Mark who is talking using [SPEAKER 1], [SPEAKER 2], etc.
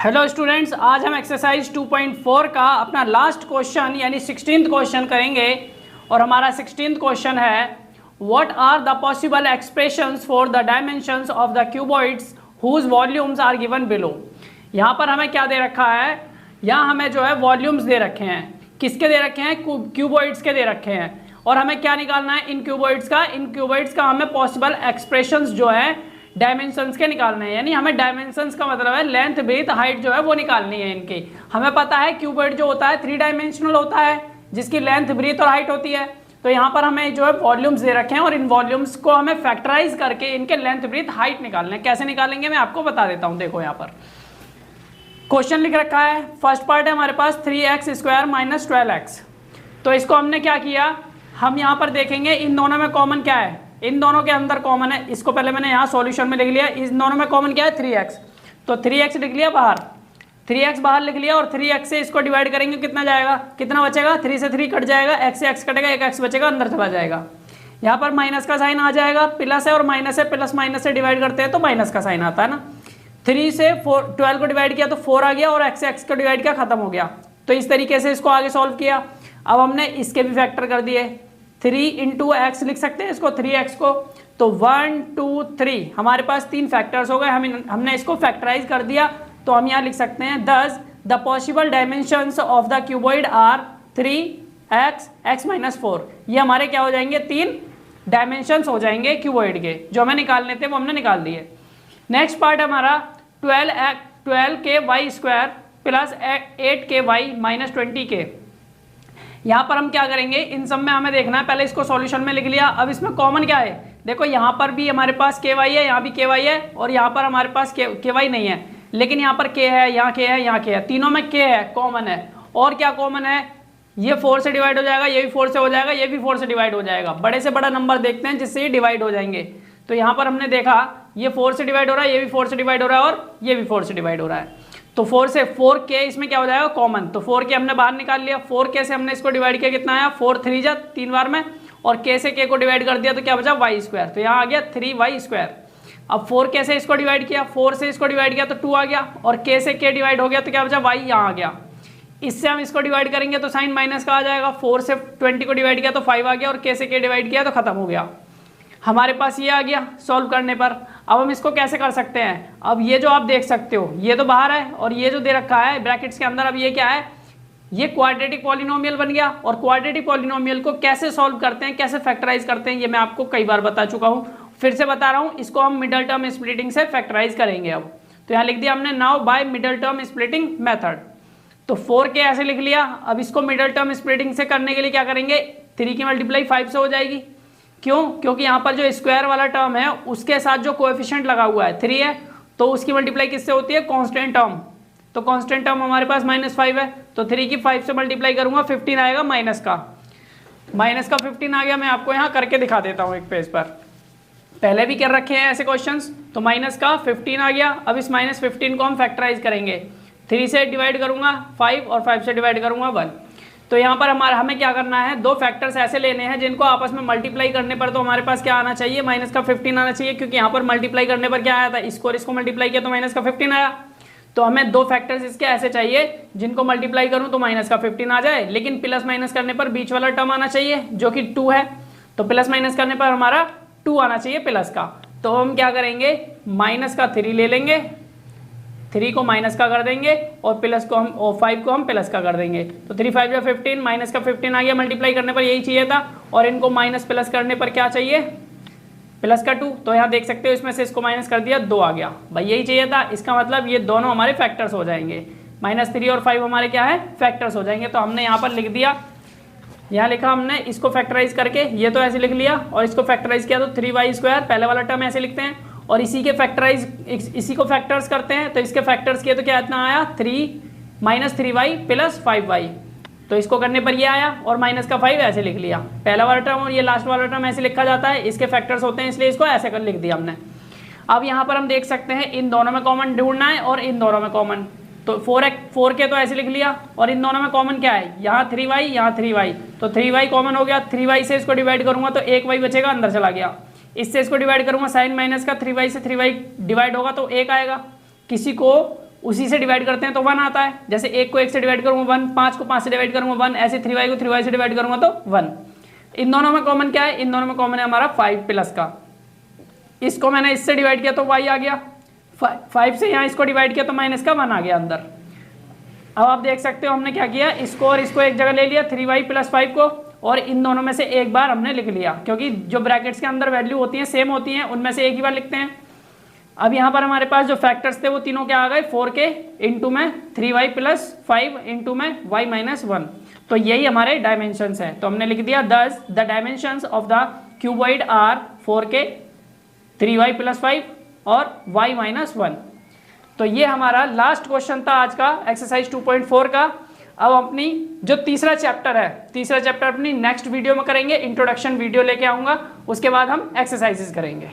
[SPEAKER 1] Hello students, आज हम exercise 2.4 का अपना लास्ट क्वेश्चन यानी 16th क्वेश्चन करेंगे। और हमारा 16th क्वेश्चन है what are the possible expressions for the dimensions of the cuboids whose volumes are given below. यहाँ पर हमें क्या दे रखा है, यहाँ हमें जो है वॉल्यूम्स दे रखे हैं। किसके दे रखे हैं? क्यूबॉइड्स के दे रखे हैं। और हमें क्या निकालना है? इन क्यूबॉइड्स का हमें पॉसिबल एक्सप्रेशंस जो है डायमेंशंस के निकालने हैं। यानी हमें डायमेंशंस का मतलब है लेंथ, ब्रेथ, हाइट जो है वो निकालनी है इनकी। हमें पता है क्यूबॉइड जो होता है 3 डायमेंशनल होता है, जिसकी लेंथ, ब्रेथ और हाइट होती है। तो यहाँ पर हमें जो है वॉल्यूम्स दे रखे हैं और इन वॉल्यूम्स को हमें फैक्टराइज करके इनके लेंथ, ब्रेथ, हाइट निकालने हैं। कैसे निकालेंगे मैं आपको बता देता हूँ। देखो यहाँ पर क्वेश्चन लिख रखा है, फर्स्ट पार्ट है हमारे पास 3x² - 12x। तो इसको हमने क्या किया, हम यहाँ पर देखेंगे इन दोनों में कॉमन क्या है। इन दोनों के अंदर कॉमन है, इसको पहले मैंने यहाँ सॉल्यूशन में लिख लिया। इन दोनों में कॉमन क्या है? 3x। तो 3x लिख लिया बाहर, 3x बाहर लिख लिया। और 3x से इसको डिवाइड करेंगे, कितना जाएगा, कितना बचेगा? 3 से 3 कट जाएगा, x से x कटेगा, एक x बचेगा, अंदर चला जाएगा। यहाँ पर माइनस का साइन आ जाएगा, प्लस है और माइनस है, प्लस माइनस से डिवाइड करते हैं तो माइनस का साइन आता है ना। 3 से 12 को डिवाइड किया तो 4 आ गया और x से x को डिवाइड किया, खत्म हो गया। तो इस तरीके से इसको आगे सॉल्व किया। अब हमने इसके भी फैक्टर कर दिए, 3 × x लिख सकते हैं इसको, 3x को। तो 1 2 3 हमारे पास 3 फैक्टर्स हो गए। हमने इसको फैक्टराइज कर दिया। तो हम यहाँ लिख सकते हैं thus the possible dimensions of the cuboid are 3x, x - 4। ये हमारे क्या हो जाएंगे? 3 डायमेंशंस हो जाएंगे क्यूबॉइड के, जो हमें निकालने थे वो हमने निकाल दिए। नेक्स्ट पार्ट हमारा 12k² + 8ky - 20k। यहाँ पर हम क्या करेंगे, इन सब में हमें देखना है। पहले इसको सॉल्यूशन में लिख लिया। अब इसमें कॉमन क्या है? देखो यहाँ पर भी हमारे पास ky है, यहाँ भी ky है और यहाँ पर हमारे पास ky नहीं है, लेकिन यहाँ पर k है, यहाँ k है, यहाँ k है। तीनों में k है, कॉमन है। और क्या कॉमन है? ये 4 से डिवाइड हो जाएगा, ये भी 4 से हो जाएगा, ये भी 4 से डिवाइड हो जाएगा। बड़े से बड़ा नंबर देखते हैं जिससे ये डिवाइड हो जाएंगे। तो यहाँ पर हमने देखा ये 4 से डिवाइड हो रहा है, ये भी 4 से डिवाइड हो रहा है और ये भी 4 से डिवाइड हो रहा है। तो 4 से 4k इसमें क्या हो जाएगा? कॉमन। तो 4k हमने बाहर निकाल लिया। 4k से हमने इसको डिवाइड किया, कितना आया? 4 3 जा 3 बार में, और k से k को डिवाइड कर दिया तो क्या बचा? y²। तो यहाँ आ गया 3y²। अब 4k से इसको डिवाइड किया, 4 से इसको डिवाइड किया तो 2 आ गया, और k से k डिवाइड हो गया तो क्या बचा? y यहाँ आ गया। इससे हम इसको डिवाइड करेंगे तो साइन माइनस का आ जाएगा। 4 से 20 को डिवाइड किया तो 5 आ गया, और k से k डिवाइड किया तो खत्म हो गया। हमारे पास ये आ गया सॉल्व करने पर। अब हम इसको कैसे कर सकते हैं? अब ये जो आप देख सकते हो, ये तो बाहर है और ये जो दे रखा है ब्रैकेट्स के अंदर, अब ये क्या है? ये क्वाड्रेटिक पॉलिनोमियल बन गया। और क्वाड्रेटिक पॉलिनोमियल को कैसे सॉल्व करते हैं, कैसे फैक्टराइज करते हैं, ये मैं आपको कई बार बता चुका हूँ, फिर से बता रहा हूँ। इसको हम मिडल टर्म स्प्लिटिंग से फैक्टराइज करेंगे। अब तो यहाँ लिख दिया हमने, now by middle term splitting method. तो 4k ऐसे लिख लिया। अब इसको मिडल टर्म स्प्लिटिंग से करने के लिए क्या करेंगे? 3 की मल्टीप्लाई 5 से हो जाएगी। क्यों? क्योंकि यहाँ पर जो स्क्वायर वाला टर्म है उसके साथ जो कोएफिशिएंट लगा हुआ है 3 है, तो उसकी मल्टीप्लाई किससे होती है? Constant term. तो कांस्टेंट टर्म हमारे पास -5 है, तो 3 की 5 से मल्टीप्लाई करूंगा, 15 आएगा माइनस का 15 आ गया। मैं आपको यहाँ करके दिखा देता हूँ एक पेज पर, पहले भी कर रखे हैं ऐसे क्वेश्चंस। तो माइनस का 15 आ गया। अब इस -15 को हम फैक्टराइज करेंगे। 3 से डिवाइड करूंगा 5 और 5 से डिवाइड करूंगा 1। तो यहाँ पर हमें क्या करना है? 2 फैक्टर्स ऐसे लेने हैं जिनको आपस में मल्टीप्लाई करने पर तो हमारे पास क्या आना चाहिए? -15 आना चाहिए, क्योंकि यहाँ पर मल्टीप्लाई करने पर क्या आया था? इसको और इसको मल्टीप्लाई किया तो -15 आया। तो हमें 2 फैक्टर्स इसके ऐसे चाहिए जिनको मल्टीप्लाई करूँ तो -15 आ जाए, लेकिन प्लस माइनस करने पर बीच वाला टर्म आना चाहिए जो कि 2 है। तो प्लस माइनस करने पर हमारा 2 आना चाहिए प्लस का। तो हम क्या करेंगे? -3 ले लेंगे, 3 को माइनस का कर देंगे और प्लस को हम, और 5 को हम प्लस का कर देंगे। तो 3 5 15, माइनस का 15 आ गया। मल्टीप्लाई करने पर यही चाहिए था, और इनको माइनस प्लस करने पर क्या चाहिए? प्लस का 2। तो यहाँ देख सकते हो इसमें से इसको माइनस कर दिया, 2 आ गया। भाई यही चाहिए था। इसका मतलब ये दोनों हमारे फैक्टर्स हो जाएंगे। -3 और 5 हमारे क्या है? फैक्टर्स हो जाएंगे। तो हमने यहाँ पर लिख दिया, यहाँ लिखा हमने इसको फैक्टराइज करके, ये तो ऐसे लिख लिया, और इसको फैक्टराइज किया तो 3y², पहले वाला टर्म ऐसे लिखते हैं, और इसी को फैक्टर्स करते हैं। तो इसके फैक्टर्स किए तो क्या इतना आया? 3 -3y + 5y। तो इसको करने पर ये आया, और माइनस का 5 ऐसे लिख लिया। पहला वाला टर्म और ये लास्ट वाला टर्म ऐसे लिखा जाता है, इसके फैक्टर्स होते हैं, इसलिए इसको ऐसे कर लिख दिया हमने। अब यहाँ पर हम देख सकते हैं इन दोनों में कॉमन ढूंढना है और इन दोनों में कॉमन। तो 4k तो ऐसे लिख लिया, और इन दोनों में कॉमन क्या है? यहाँ 3y, यहाँ 3y। तो 3y कॉमन हो गया। 3y से इसको डिवाइड करूंगा तो 1y बचेगा, अंदर चला गया। इससे इसको डिवाइड करूंगा, साइन माइनस का 3y से 3y डिवाइड होगा तो 1 आएगा। किसी को उसी से डिवाइड करते हैं तो 1 आता है। जैसे 1 को 1 से डिवाइड करूंगा 1, 5 को 5 से डिवाइड करूंगा 1, ऐसे 3y को 3y से डिवाइड करूंगा तो 1। इन दोनों में कॉमन क्या है, इन दोनों में कॉमन है हमारा 5 प्लस का। इसको मैंने इससे डिवाइड किया तो y आ गया, 5 से यहाँ इसको डिवाइड किया तो माइनस का 1 आ गया अंदर। अब आप देख सकते हो हमने क्या किया, इसको और इसको एक जगह ले लिया 3y प्लस 5 को, और इन दोनों में से एक बार हमने लिख लिया, क्योंकि जो ब्रैकेट्स के अंदर वैल्यू होती हैं सेम होती हैं, उनमें से एक ही बार लिखते हैं। अब यहाँ पर हमारे पास जो फैक्टर्स थे वो तीनों क्या आ गए, 4k इंटू में 3y प्लस 5 इंटू में y माइनस 1। तो यही हमारे डायमेंशंस हैं। तो हमने लिख दिया thus the dimensions of the cuboid are 4k 3y plus 5 और y माइनस 1। तो ये हमारा लास्ट क्वेश्चन था आज का एक्सरसाइज 2.4 का। अब अपनी जो तीसरा चैप्टर है, तीसरा चैप्टर अपनी नेक्स्ट वीडियो में करेंगे, इंट्रोडक्शन वीडियो लेके आऊँगा, उसके बाद हम एक्सरसाइजेस करेंगे।